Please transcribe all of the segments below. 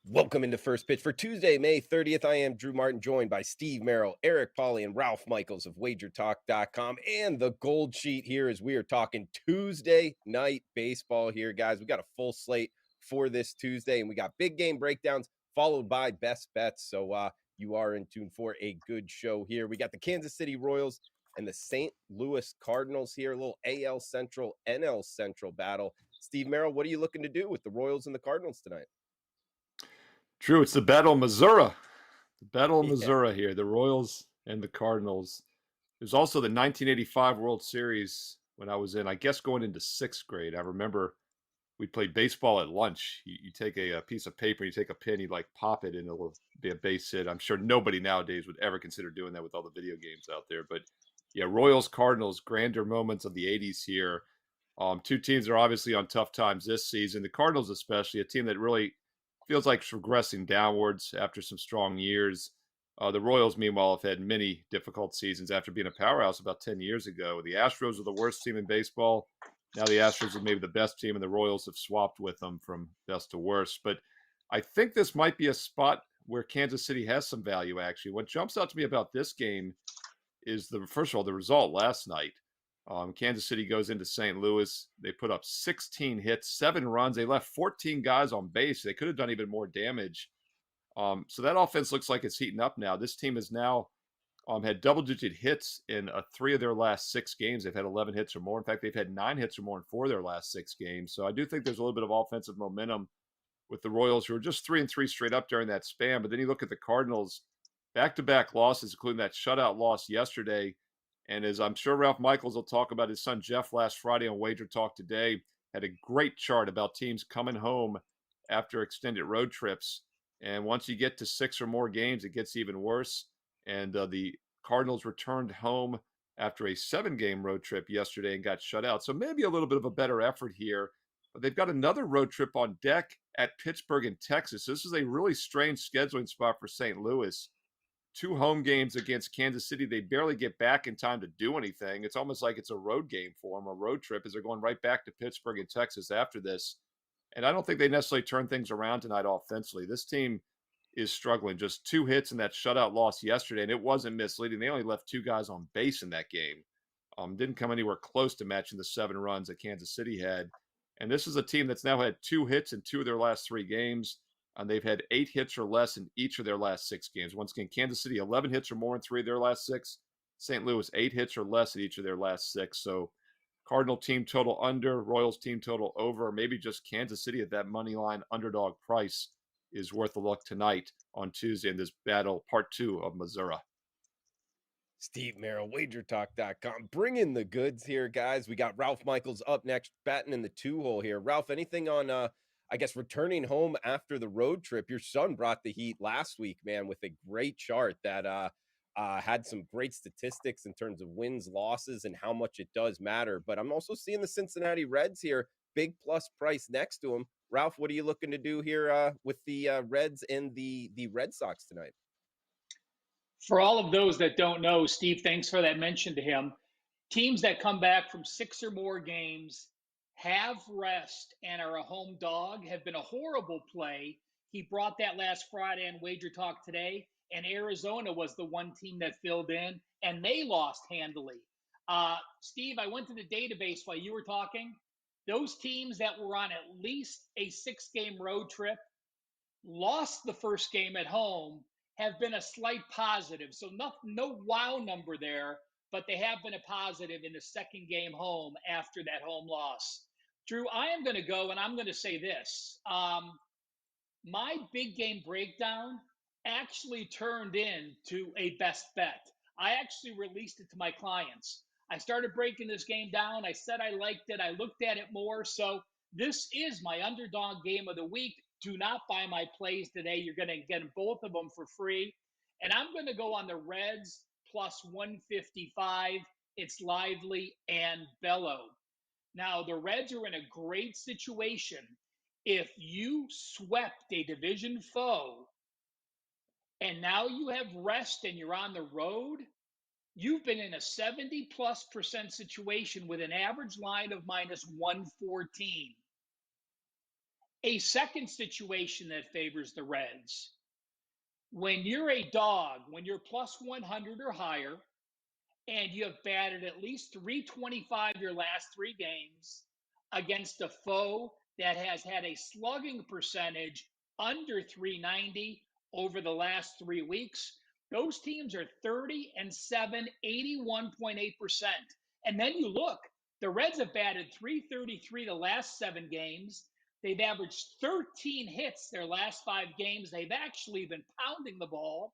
Welcome into First Pitch for Tuesday, May 30th. I am Drew Martin, joined by Steve Merrill, Eric Pauly, and Ralph Michaels of WagerTalk.com. And the gold sheet here as we are talking Tuesday night baseball here, guys. We got a full slate for this Tuesday, and we got big game breakdowns followed by best bets. So you are in tune for a good show here. We got the Kansas City Royals and the St. Louis Cardinals here, a little AL Central, NL Central battle. Steve Merrill, what are you looking to do with the Royals and the Cardinals tonight? Drew, it's the Battle of Missouri. The Battle of Yeah. Missouri here, the Royals and the Cardinals. There's also the 1985 World Series when I was I guess, going into sixth grade. I remember we played baseball at lunch. You take a piece of paper, you take a pin, you like pop it, and it'll be a base hit. I'm sure nobody nowadays would ever consider doing that with all the video games out there. But yeah, Royals, Cardinals, grander moments of the 80s here. Two teams are obviously on tough times this season. The Cardinals, especially, a team that really feels like it's regressing downwards after some strong years. The Royals, meanwhile, have had many difficult seasons after being a powerhouse about 10 years ago. The Astros are the worst team in baseball. Now the Astros are maybe the best team, and the Royals have swapped with them from best to worst. But I think this might be a spot where Kansas City has some value, actually. What jumps out to me about this game is first of all, the result last night. Kansas City goes into St. Louis. They put up 16 hits, 7 runs. They left 14 guys on base. They could have done even more damage. So that offense looks like it's heating up now. This team has now had double-digit hits in 3 of their last 6 games. They've had 11 hits or more. In fact, they've had 9 hits or more in 4 of their last 6 games. So I do think there's a little bit of offensive momentum with the Royals, who are just 3-3 straight up during that span. But then you look at the Cardinals, back-to-back losses, including that shutout loss yesterday. And as I'm sure Ralph Michaels will talk about, his son Jeff last Friday on Wager Talk today had a great chart about teams coming home after extended road trips. And once you get to 6 or more games, it gets even worse. And the Cardinals returned home after a 7-game road trip yesterday and got shut out. So maybe a little bit of a better effort here. But they've got another road trip on deck at Pittsburgh and Texas. This is a really strange scheduling spot for St. Louis. 2 home games against Kansas City. They barely get back in time to do anything. It's almost like it's a road game for them, a road trip, as they're going right back to Pittsburgh and Texas after this. And I don't think they necessarily turn things around tonight offensively. This team is struggling. Just 2 hits in that shutout loss yesterday, and it wasn't misleading. They only left 2 guys on base in that game. Didn't come anywhere close to matching the 7 runs that Kansas City had. And this is a team that's now had 2 hits in 2 of their last 3 games. And they've had 8 hits or less in each of their last 6 games. Once again, Kansas City, 11 hits or more in 3 of their last 6. St. Louis, 8 hits or less in each of their last 6. So Cardinal team total under, Royals team total over, maybe just Kansas City at that money line underdog price is worth a look tonight on Tuesday in this battle, part 2 of Missouri. Steve Merrill, WagerTalk.com. Bring in the goods here, guys. We got Ralph Michaels up next, batting in the 2-hole here. Ralph, anything on, I guess, returning home after the road trip? Your son brought the heat last week, man, with a great chart that had some great statistics in terms of wins, losses, and how much it does matter. But I'm also seeing the Cincinnati Reds here, big plus price next to them. Ralph, what are you looking to do here with the Reds and the Red Sox tonight? For all of those that don't know, Steve, thanks for that mention to him. Teams that come back from 6 or more games, have rest, and are a home dog have been a horrible play. He brought that last Friday on Wager Talk today, and Arizona was the one team that filled in, and they lost handily. Steve, I went to the database while you were talking. Those teams that were on at least a 6-game road trip lost the first game at home have been a slight positive. So no wow number there, but they have been a positive in the second game home after that home loss. Drew, I am going to go and I'm going to say this. My big game breakdown actually turned into a best bet. I actually released it to my clients. I started breaking this game down. I said I liked it. I looked at it more. So this is my underdog game of the week. Do not buy my plays today. You're going to get both of them for free. And I'm going to go on the Reds plus 155. It's lively and bellow. Now, the Reds are in a great situation. If you swept a division foe and now you have rest and you're on the road, you've been in a 70+% situation with an average line of minus 114. A second situation that favors the Reds: when you're a dog, when you're plus 100 or higher, and you have batted at least 325 your last 3 games against a foe that has had a slugging percentage under 390 over the last 3 weeks, those teams are 30-7, 81.8%. And then you look, the Reds have batted 333 the last 7 games. They've averaged 13 hits their last 5 games. They've actually been pounding the ball.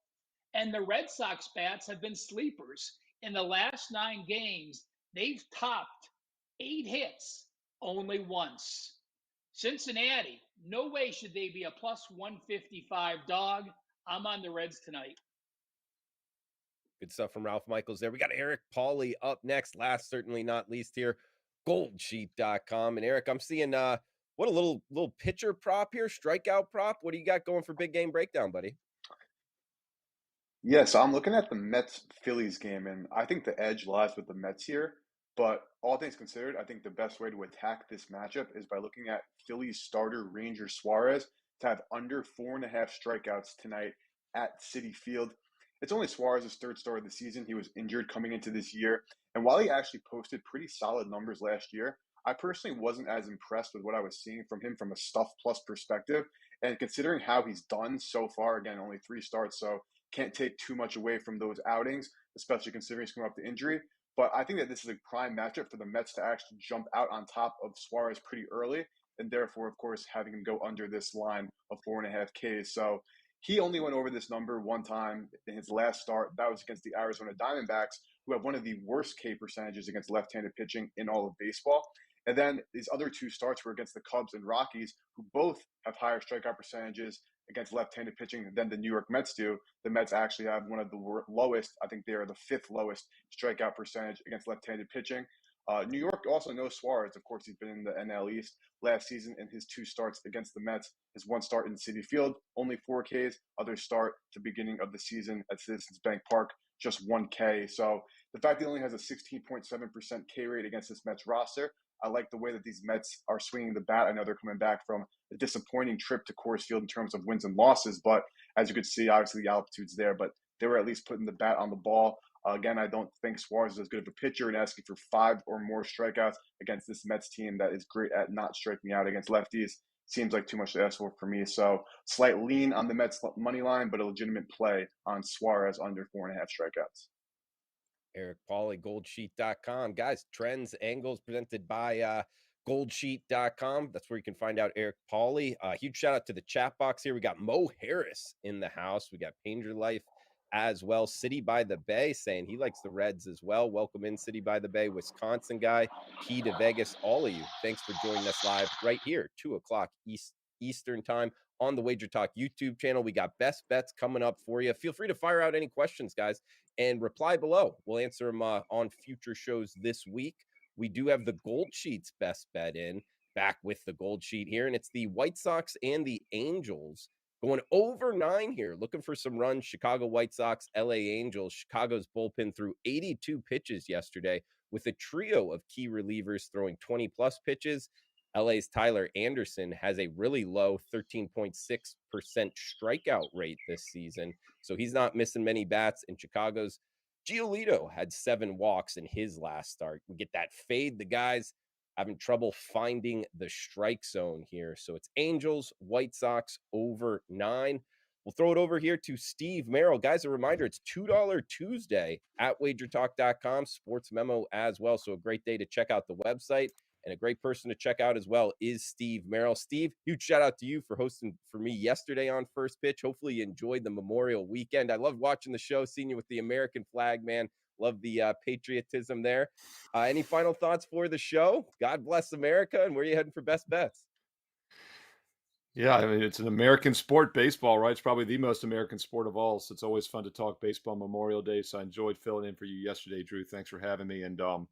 And the Red Sox bats have been sleepers. In the last 9 games, they've topped 8 hits only once. Cincinnati, no way should they be a plus 155 dog. I'm on the Reds tonight. Good stuff from Ralph Michaels there. We got Eric Pauley up next, last certainly not least here, goldsheet.com. And Eric, I'm seeing what a little pitcher prop here, strikeout prop. What do you got going for big game breakdown, buddy? Yeah, so I'm looking at the Mets-Phillies game, and I think the edge lies with the Mets here. But all things considered, I think the best way to attack this matchup is by looking at Phillies starter Ranger Suarez to have under 4.5 strikeouts tonight at Citi Field. It's only Suarez's third start of the season. He was injured coming into this year. And while he actually posted pretty solid numbers last year, I personally wasn't as impressed with what I was seeing from him from a stuff plus perspective. And considering how he's done so far, again, only 3 starts, so can't take too much away from those outings, especially considering he's coming off the injury. But I think that this is a prime matchup for the Mets to actually jump out on top of Suarez pretty early, and therefore, of course, having him go under this line of 4.5 Ks. So he only went over this number one time in his last start. That was against the Arizona Diamondbacks, who have one of the worst K percentages against left-handed pitching in all of baseball. And then his other 2 starts were against the Cubs and Rockies, who both have higher strikeout percentages against left-handed pitching than the New York Mets do. The Mets actually have one of the lowest, I think they are the 5th lowest strikeout percentage against left-handed pitching. New York also knows Suarez. Of course, he's been in the NL East last season in his 2 starts against the Mets. His 1 start in Citi Field, only 4 Ks. Other start at the beginning of the season at Citizens Bank Park, just 1 K. So the fact that he only has a 16.7% K rate against this Mets roster, I like the way that these Mets are swinging the bat. I know they're coming back from a disappointing trip to Coors Field in terms of wins and losses, but as you could see, obviously the altitude's there, but they were at least putting the bat on the ball. Again, I don't think Suarez is as good of a pitcher, and asking for 5 or more strikeouts against this Mets team that is great at not striking out against lefties seems like too much to ask for me. So slight lean on the Mets money line, but a legitimate play on Suarez under 4.5 strikeouts. Eric Pauley, goldsheet.com. Guys, trends, angles presented by goldsheet.com. That's where you can find out Eric Pauley. Huge shout out to the chat box here. We got Mo Harris in the house. We got Painter Life as well. City by the Bay saying he likes the Reds as well. Welcome in, City by the Bay, Wisconsin guy. Key to Vegas, all of you. Thanks for joining us live right here, 2:00 Eastern time on the WagerTalk YouTube channel. We got best bets coming up for you. Feel free to fire out any questions, guys, and reply below. We'll answer them on future shows this week. We do have the Gold Sheets best bet back with the Gold Sheet here, and it's the White Sox and the Angels going over 9 here, looking for some runs. Chicago White Sox, LA Angels. Chicago's bullpen threw 82 pitches yesterday with a trio of key relievers throwing 20-plus pitches. LA's Tyler Anderson has a really low 13.6% strikeout rate this season, so he's not missing many bats. And Chicago's Giolito had 7 walks in his last start. We get that fade. The guys having trouble finding the strike zone here. So it's Angels, White Sox over 9. We'll throw it over here to Steve Merrill. Guys, a reminder, it's $2 Tuesday at WagerTalk.com. Sports memo as well. So a great day to check out the website. And a great person to check out as well is Steve Merrill. Steve, huge shout out to you for hosting for me yesterday on First Pitch. Hopefully you enjoyed the Memorial Weekend. I loved watching the show, seeing you with the American flag, man. Love the patriotism there. Any final thoughts for the show? God bless America. And where are you heading for best bets? Yeah, I mean, it's an American sport, baseball, right? It's probably the most American sport of all. So it's always fun to talk baseball Memorial Day. So I enjoyed filling in for you yesterday, Drew. Thanks for having me. And going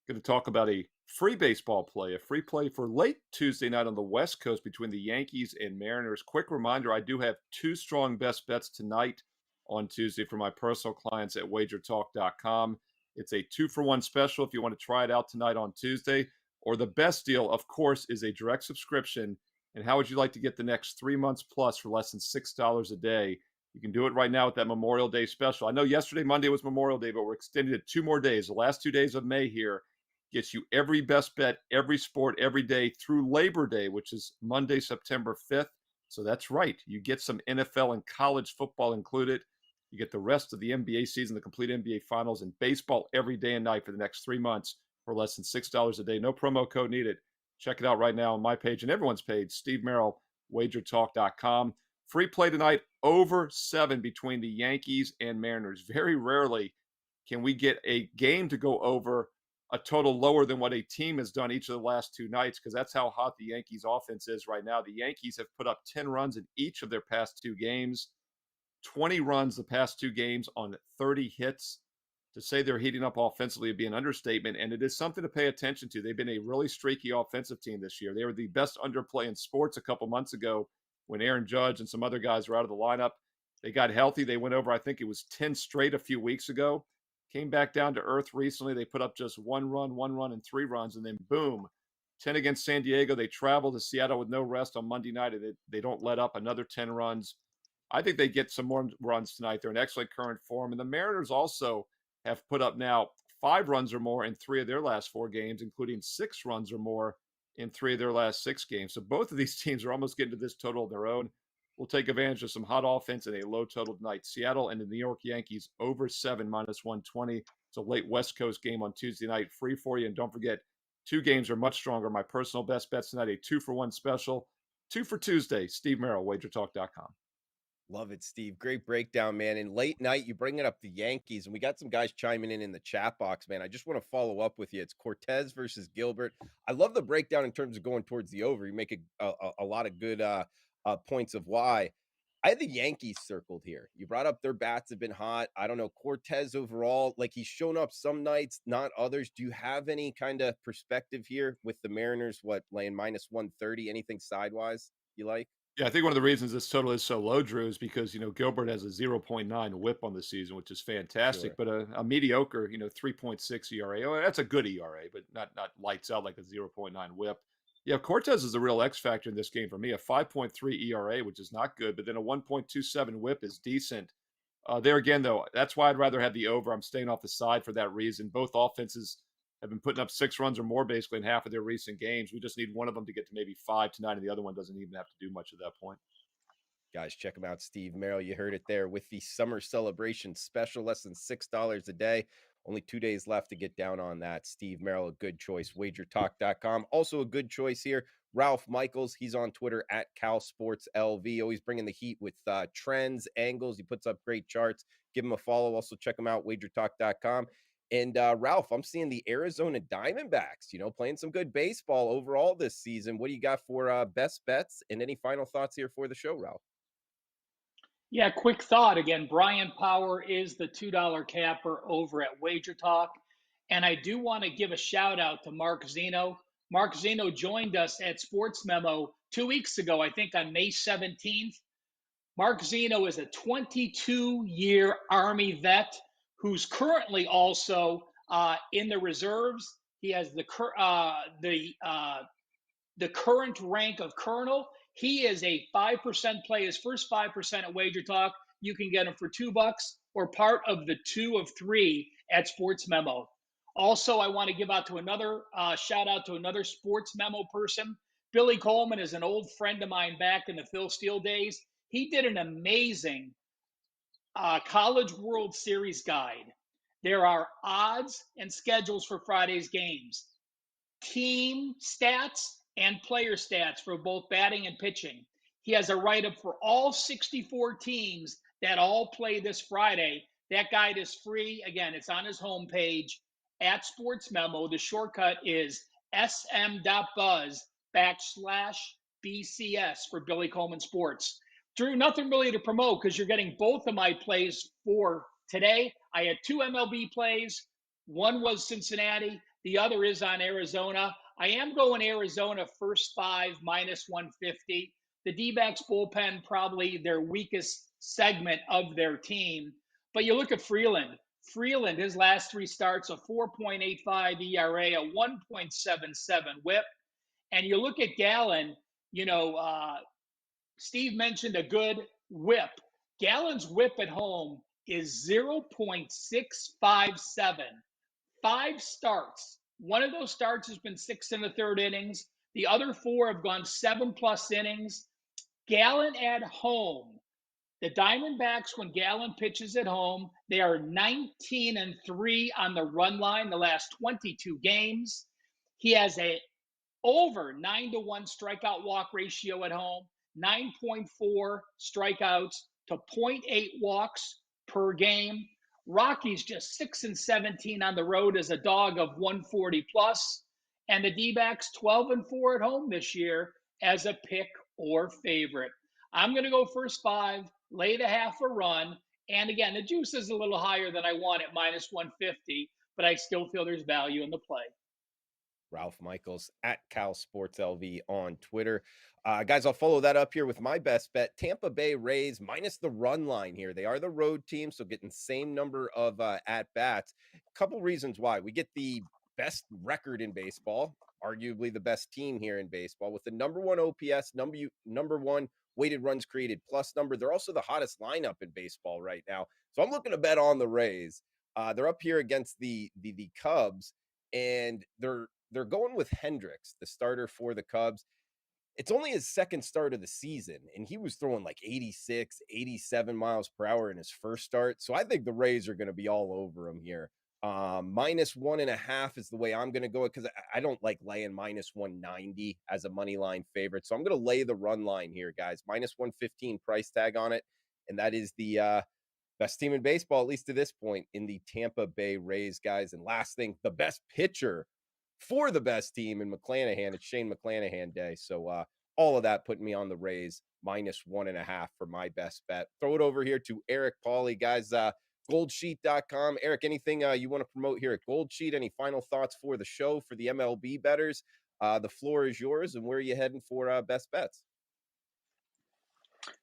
to talk about a free baseball play, a free play for late Tuesday night on the West Coast between the Yankees and Mariners. Quick reminder, I do have 2 strong best bets tonight on Tuesday for my personal clients at WagerTalk.com. It's a 2-for-1 special if you want to try it out tonight on Tuesday. Or the best deal, of course, is a direct subscription And how would you like to get the next 3 months plus for less than $6 a day? You can do it right now with that Memorial Day special. I know yesterday, Monday, was Memorial Day, but we're extending it 2 more days. The last 2 days of May here gets you every best bet, every sport, every day through Labor Day, which is Monday, September 5th. So that's right. You get some NFL and college football included. You get the rest of the NBA season, the complete NBA finals, and baseball every day and night for the next 3 months for less than $6 a day. No promo code needed. Check it out right now on my page and everyone's page, Steve Merrill, WagerTalk.com. Free play tonight, over 7 between the Yankees and Mariners. Very rarely can we get a game to go over a total lower than what a team has done each of the last 2 nights, because that's how hot the Yankees offense is right now. The Yankees have put up 10 runs in each of their past 2 games, 20 runs the past 2 games on 30 hits. To say they're heating up offensively would be an understatement, and it is something to pay attention to. They've been a really streaky offensive team this year. They were the best underplay in sports a couple months ago when Aaron Judge and some other guys were out of the lineup. They got healthy. They went over, I think it was 10 straight a few weeks ago. Came back down to earth recently. They put up just 1 run, and 3 runs, and then boom, 10 against San Diego. They travel to Seattle with no rest on Monday night, and they don't let up another 10 runs. I think they get some more runs tonight. They're in excellent current form. And the Mariners also have put up now 5 runs or more in 3 of their last 4 games, including 6 runs or more in 3 of their last 6 games. So both of these teams are almost getting to this total of their own. We'll take advantage of some hot offense and a low total tonight. Seattle and the New York Yankees over 7 minus 120. It's a late West Coast game on Tuesday night, free for you. And don't forget, 2 games are much stronger. My personal best bets tonight, a 2-for-1 special. 2 for Tuesday. Steve Merrill, WagerTalk.com. Love it, Steve. Great breakdown, man. And late night, you bring it up the Yankees, and we got some guys chiming in the chat box, man. I just want to follow up with you. It's Cortez versus Gilbert. I love the breakdown in terms of going towards the over. You make a lot of good points of why. I had the Yankees circled here. You brought up their bats have been hot. I don't know, Cortez overall, like he's shown up some nights, not others. Do you have any kind of perspective here with the Mariners, laying minus 130, anything sidewise you like? Yeah, I think one of the reasons this total is so low, Drew, is because, Gilbert has a 0.9 whip on the season, which is fantastic, Sure. but a mediocre, 3.6 ERA. Oh, that's a good ERA, but not lights out like a 0.9 whip. Yeah, Cortez is a real X factor in this game for me. A 5.3 ERA, which is not good, but then a 1.27 whip is decent. There again, though, that's why I'd rather have the over. I'm staying off the side for that reason. Both offenses have been putting up 6 runs or more basically in half of their recent games. We just need one of them to get to maybe 5 tonight, and the other one doesn't even have to do much at that point. Guys, check him out, Steve Merrill. You heard it there with the summer celebration special, less than $6 a day. Only 2 days left to get down on that. Steve Merrill, a good choice. WagerTalk.com. Also a good choice here. Ralph Michaels, he's on Twitter at CalSportsLV. Always bringing the heat with trends, angles. He puts up great charts. Give him a follow. Also check him out, WagerTalk.com. And Ralph, I'm seeing the Arizona Diamondbacks, playing some good baseball overall this season. What do you got for best bets and any final thoughts here for the show, Ralph? Yeah, quick thought again. Brian Power is the $2 capper over at Wager Talk. And I do want to give a shout out to Mark Zeno. Mark Zeno joined us at Sports Memo 2 weeks ago, I think on May 17th. Mark Zeno is a 22-year Army vet who's currently also in the reserves. He has the current rank of colonel. He is a 5% play. His first 5% at Wager Talk. You can get him for $2 or part of the 2 of 3 at Sports Memo. Also, I want to give out to another shout out to another Sports Memo person. Billy Coleman is an old friend of mine back in the Phil Steele days. He did an amazing College World Series guide. There are odds and schedules for Friday's games, team stats and player stats for both batting and pitching. He has a write-up for all 64 teams that all play this Friday. That guide is free. Again, it's on his homepage at Sports Memo. The shortcut is sm.buzz/BCS for Billy Coleman Sports. Drew, nothing really to promote because you're getting both of my plays for today. I had 2 MLB plays. One was Cincinnati. The other is on Arizona. I am going Arizona first 5 minus 150. The D-backs bullpen, probably their weakest segment of their team. But you look at Freeland. Freeland, his last 3 starts, a 4.85 ERA, a 1.77 whip. And you look at Gallen, Steve mentioned a good whip. Gallen's whip at home is 0.657. 5 starts. One of those starts has been 6 1/3 innings. The other 4 have gone 7+ innings. Gallen at home. The Diamondbacks, when Gallen pitches at home, they are 19-3 on the run line the last 22 games. He has a over 9-to-1 strikeout walk ratio at home, 9.4 strikeouts to 0.8 walks per game. Rocky's just 6-17 on the road as a dog of 140 plus, and the D-backs 12-4 at home this year as a pick or favorite. I'm going to go first 5, lay the half a run, and again, the juice is a little higher than I want at -150, but I still feel there's value in the play. Ralph Michaels at Cal Sports LV on Twitter. Guys, I'll follow that up here with my best bet. Tampa Bay Rays minus the run line here. They are the road team, so getting same number of at-bats. Couple reasons why. We get the best record in baseball, arguably the best team here in baseball, with the number 1 OPS, number 1 weighted runs created plus number. They're also the hottest lineup in baseball right now. So I'm looking to bet on the Rays. They're up here against the Cubs, and they're going with Hendricks, the starter for the Cubs. It's only his second start of the season, and he was throwing like 86, 87 miles per hour in his first start. So I think the Rays are going to be all over him here. -1.5 is the way I'm going to go, because I don't like laying -190 as a money line favorite. So I'm going to lay the run line here, guys. -115 price tag on it. And that is the best team in baseball, at least to this point, in the Tampa Bay Rays, guys. And last thing, the best pitcher for the best team in McClanahan. It's Shane McClanahan day. So all of that putting me on the Rays -1.5 for my best bet. Throw it over here to Eric Pauly, guys. Goldsheet.com. Eric, anything you want to promote here at Goldsheet? Any final thoughts for the show, for the MLB bettors? The floor is yours, and where are you heading for best bets?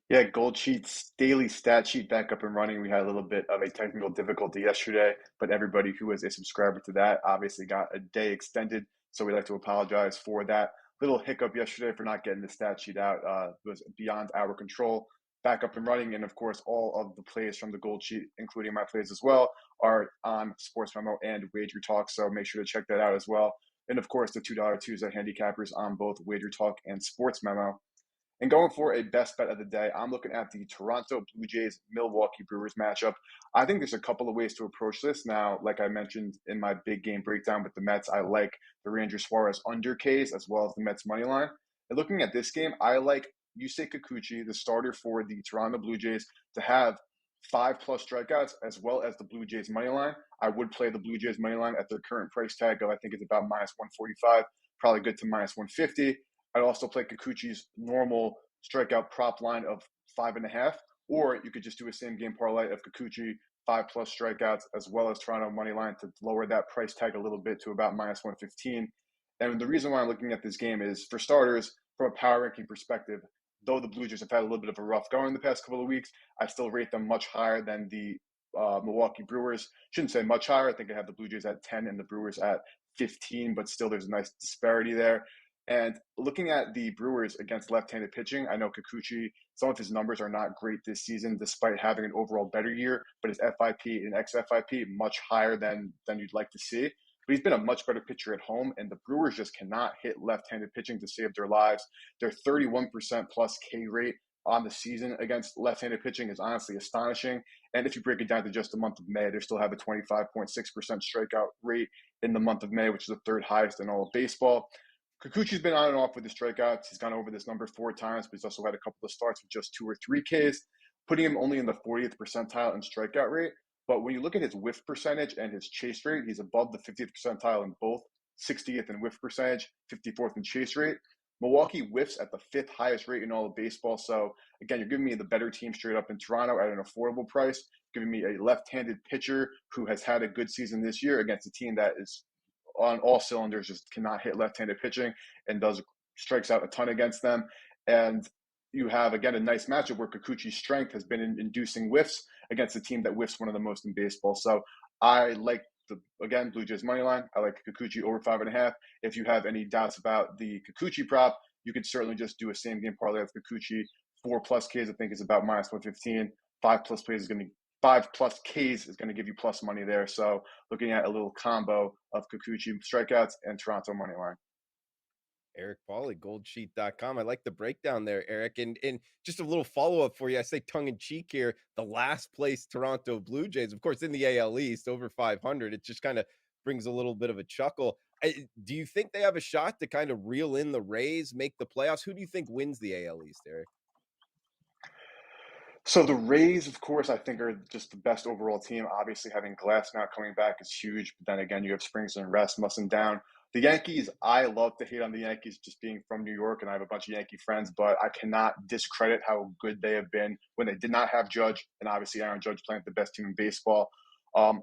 Yeah, Gold Sheet's daily stat sheet back up and running. We had a little bit of a technical difficulty yesterday, but everybody who was a subscriber to that obviously got a day extended. So we'd like to apologize for that little hiccup yesterday for not getting the stat sheet out. It was beyond our control. Back up and running. And of course, all of the plays from the Gold Sheet, including my plays as well, are on Sports Memo and Wager Talk. So make sure to check that out as well. And of course, the $2 Tuesday handicappers on both Wager Talk and Sports Memo. And going for a best bet of the day, I'm looking at the Toronto Blue Jays Milwaukee Brewers matchup. I think there's a couple of ways to approach this. Now, like I mentioned in my big game breakdown with the Mets, I like the Ranger Suarez under Ks as well as the Mets money line. And looking at this game, I like Yusei Kikuchi, the starter for the Toronto Blue Jays, to have 5+ strikeouts as well as the Blue Jays money line. I would play the Blue Jays money line at their current price tag of, I think it's about -145, probably good to -150. I'd also play Kikuchi's normal strikeout prop line of 5.5, or you could just do a same game parlay of Kikuchi 5+ strikeouts as well as Toronto money line to lower that price tag a little bit to about -115. And the reason why I'm looking at this game is, for starters, from a power ranking perspective, though the Blue Jays have had a little bit of a rough go in the past couple of weeks, I still rate them much higher than the Milwaukee Brewers. Shouldn't say much higher. I think I have the Blue Jays at 10 and the Brewers at 15, but still there's a nice disparity there. And looking at the Brewers against left-handed pitching, I know Kikuchi, some of his numbers are not great this season despite having an overall better year, but his FIP and xFIP much higher than you'd like to see. But he's been a much better pitcher at home, and the Brewers just cannot hit left-handed pitching to save their lives. Their 31% plus K rate on the season against left-handed pitching is honestly astonishing. And if you break it down to just the month of May, they still have a 25.6% strikeout rate in the month of May, which is the third highest in all of baseball. Kikuchi's been on and off with his strikeouts. He's gone over this number 4 times, but he's also had a couple of starts with just 2 or 3 Ks, putting him only in the 40th percentile in strikeout rate. But when you look at his whiff percentage and his chase rate, he's above the 50th percentile in both, 60th in whiff percentage, 54th in chase rate. Milwaukee whiffs at the 5th highest rate in all of baseball. So, again, you're giving me the better team straight up in Toronto at an affordable price, giving me a left-handed pitcher who has had a good season this year against a team that is on all cylinders, just cannot hit left-handed pitching and strikes out a ton against them. And you have, again, a nice matchup where Kikuchi's strength has been in inducing whiffs against a team that whiffs one of the most in baseball. So I like the Blue Jays money line. I like Kikuchi over 5.5. If you have any doubts about the Kikuchi prop, you could certainly just do a same game parlay with Kikuchi. 4+ Ks, I think, is about -115. 5+ Ks is going to give you plus money there. So looking at a little combo of Kikuchi strikeouts and Toronto money line. Eric Pauly, goldsheet.com. I like the breakdown there, Eric. And just a little follow-up for you. I say tongue-in-cheek here. The last place Toronto Blue Jays, of course, in the AL East, over 500. It just kind of brings a little bit of a chuckle. Do you think they have a shot to kind of reel in the Rays, make the playoffs? Who do you think wins the AL East, Eric? So the Rays, of course, I think are just the best overall team. Obviously, having Glass now coming back is huge. But then again, you have Springs and Rasmussen down. The Yankees, I love to hate on the Yankees just being from New York, and I have a bunch of Yankee friends, but I cannot discredit how good they have been when they did not have Judge, and obviously Aaron Judge playing the best team in baseball.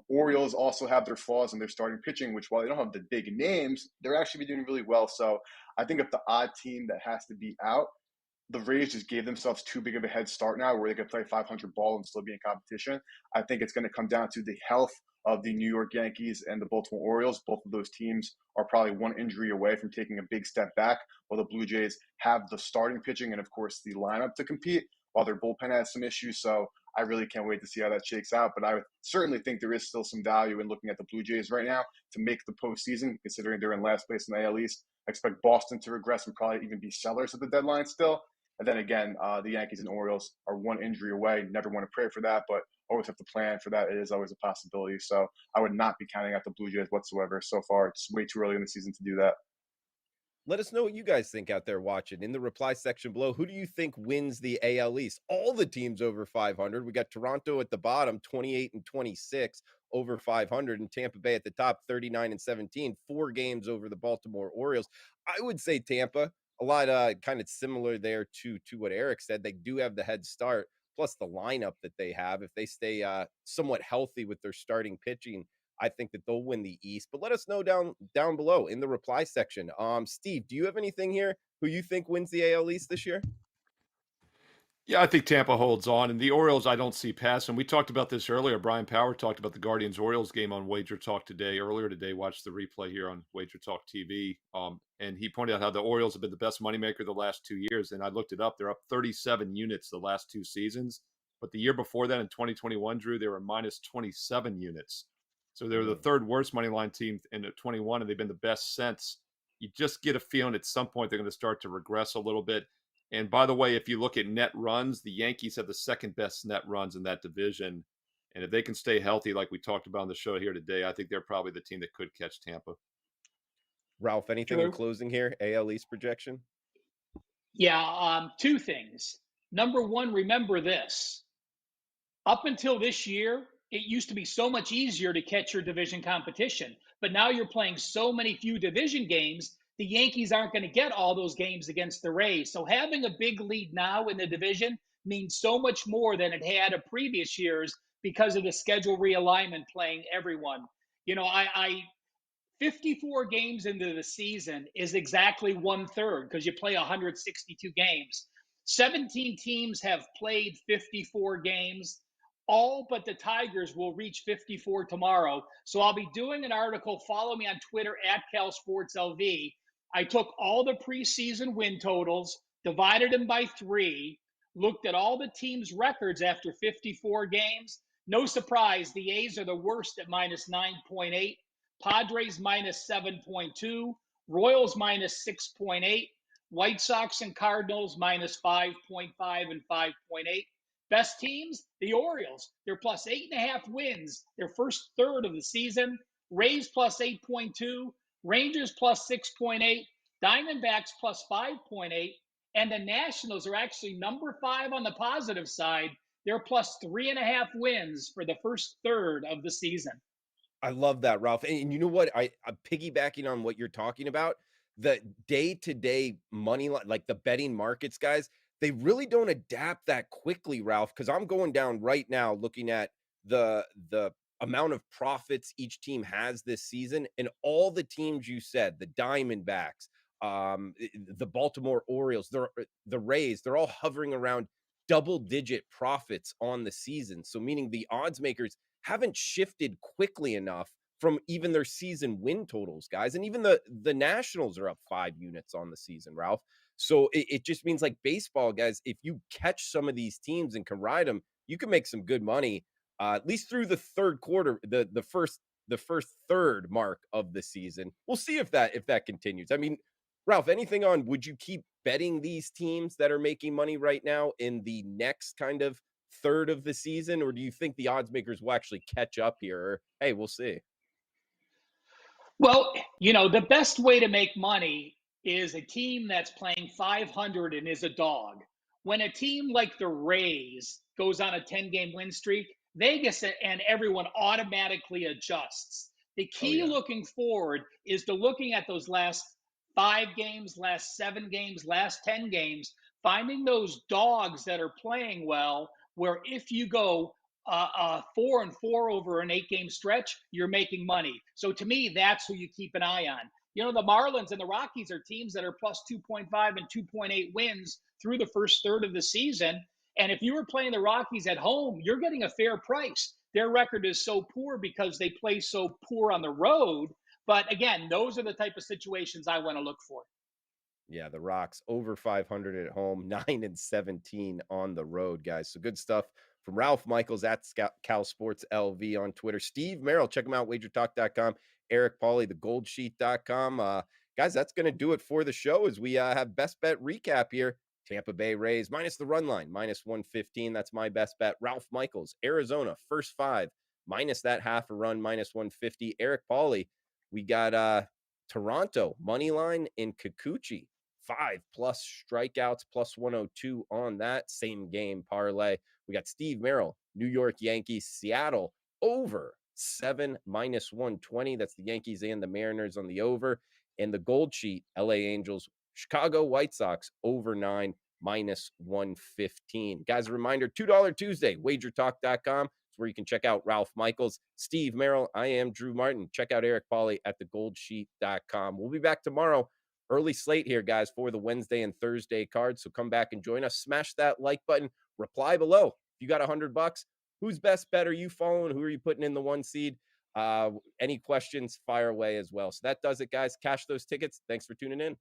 Orioles also have their flaws in their starting pitching, which while they don't have the big names, they're actually doing really well. So I think if the odd team that has to be out, the Rays just gave themselves too big of a head start now where they could play 500 ball and still be in competition. I think it's going to come down to the health of the New York Yankees and the Baltimore Orioles. Both of those teams are probably one injury away from taking a big step back, while the Blue Jays have the starting pitching and, of course, the lineup to compete, while their bullpen has some issues. So I really can't wait to see how that shakes out. But I would certainly think there is still some value in looking at the Blue Jays right now to make the postseason, considering they're in last place in the AL East. I expect Boston to regress and probably even be sellers at the deadline still. And then again, the Yankees and Orioles are one injury away. Never want to pray for that, but always have to plan for that. It is always a possibility. So I would not be counting out the Blue Jays whatsoever. So far, it's way too early in the season to do that. Let us know what you guys think out there watching in the reply section below. Who do you think wins the AL East? All the teams over 500. We got Toronto at the bottom, 28 and 26 over 500, and Tampa Bay at the top, 39 and 17, 4 games over the Baltimore Orioles. I would say Tampa, a lot kind of similar there to what Eric said. They do have the head start, plus the lineup that they have. If they stay somewhat healthy with their starting pitching, I think that they'll win the East. But let us know down below in the reply section. Steve, do you have anything here who you think wins the AL East this year? Yeah, I think Tampa holds on, and the Orioles I don't see passing. We talked about this earlier. Brian Power talked about the Guardians-Orioles game on Wager Talk earlier today. Watched the replay here on Wager Talk TV, and he pointed out how the Orioles have been the best moneymaker the last 2 years, and I looked it up. They're up 37 units the last 2 seasons, but the year before that in 2021, Drew, they were minus 27 units. So they were the third worst money line team in 21, and they've been the best since. You just get a feeling at some point they're going to start to regress a little bit. And by the way, if you look at net runs, the Yankees have the second best net runs in that division. And if they can stay healthy, like we talked about on the show here today, I think they're probably the team that could catch Tampa. Ralph, anything in closing here? AL East projection? Yeah, 2 things. Number one, remember this. Up until this year, it used to be so much easier to catch your division competition. But now you're playing so many few division games, the Yankees aren't going to get all those games against the Rays. So having a big lead now in the division means so much more than it had of previous years because of the schedule realignment playing everyone. You know, I 54 games into the season is exactly 1/3 because you play 162 games. 17 teams have played 54 games. All but the Tigers will reach 54 tomorrow. So I'll be doing an article. Follow me on Twitter at CalSportsLV. I took all the preseason win totals, divided them by 3, looked at all the teams' records after 54 games. No surprise, the A's are the worst at minus 9.8. Padres minus 7.2, Royals minus 6.8, White Sox and Cardinals minus 5.5 and 5.8. Best teams, the Orioles. They're plus 8.5 wins, their first third of the season. Rays plus 8.2, Rangers plus 6.8, Diamondbacks plus 5.8, and the Nationals are actually number 5 on the positive side. They're plus 3.5 wins for the first third of the season. I love that, Ralph. And you know what? I'm piggybacking on what you're talking about. The day-to-day money line, like the betting markets, guys, they really don't adapt that quickly, Ralph. Because I'm going down right now looking at the amount of profits each team has this season, and all the teams you said, the Diamondbacks, the Baltimore Orioles, the Rays, they're all hovering around double-digit profits on the season. So meaning the odds makers haven't shifted quickly enough from even their season win totals, guys. And even the Nationals are up 5 units on the season, Ralph. So it just means like baseball, guys, if you catch some of these teams and can ride them, you can make some good money, at least through the third quarter, the first third mark of the season. We'll see if that continues. I mean, Ralph, anything on would you keep betting these teams that are making money right now in the next kind of third of the season, or do you think the odds makers will actually catch up here? Or hey, we'll see. Well, the best way to make money is a team that's playing 500 and is a dog. When a team like the Rays goes on a 10-game win streak, Vegas and everyone automatically adjusts. The Oh key yeah. looking forward is to looking at those last 5 games, last 7 games, last 10 games, finding those dogs that are playing well, where if you go 4-4 over an 8-game stretch, you're making money. So to me, that's who you keep an eye on. The Marlins and the Rockies are teams that are plus 2.5 and 2.8 wins through the first third of the season. And if you were playing the Rockies at home, you're getting a fair price. Their record is so poor because they play so poor on the road. But again, those are the type of situations I want to look for. Yeah, the Rocks over 500 at home, 9-17 on the road, guys. So good stuff from Ralph Michaels at Cal Sports LV on Twitter. Steve Merrill, check him out, wagertalk.com. Eric Pauly, thegoldsheet.com. Guys, that's going to do it for the show as we have best bet recap here. Tampa Bay Rays minus the run line, minus 115. That's my best bet. Ralph Michaels, Arizona, first 5, minus that half a run, minus 150. Eric Pauly, we got Toronto, money line in Kikuchi. 5+ strikeouts, plus 102 on that same game parlay. We got Steve Merrill, New York Yankees, Seattle over 7 minus 120. That's the Yankees and the Mariners on the over. And the gold sheet, LA Angels, Chicago White Sox over 9 minus 115. Guys, a reminder, $2 Tuesday, wagertalk.com. It's where you can check out Ralph Michaels, Steve Merrill. I am Drew Martin. Check out Eric Pauly at thegoldsheet.com. We'll be back tomorrow. Early slate here, guys, for the Wednesday and Thursday cards. So come back and join us. Smash that like button. Reply below. If you got $100, whose best bet are you following? Who are you putting in the 1 seed? Any questions, fire away as well. So that does it, guys. Cash those tickets. Thanks for tuning in.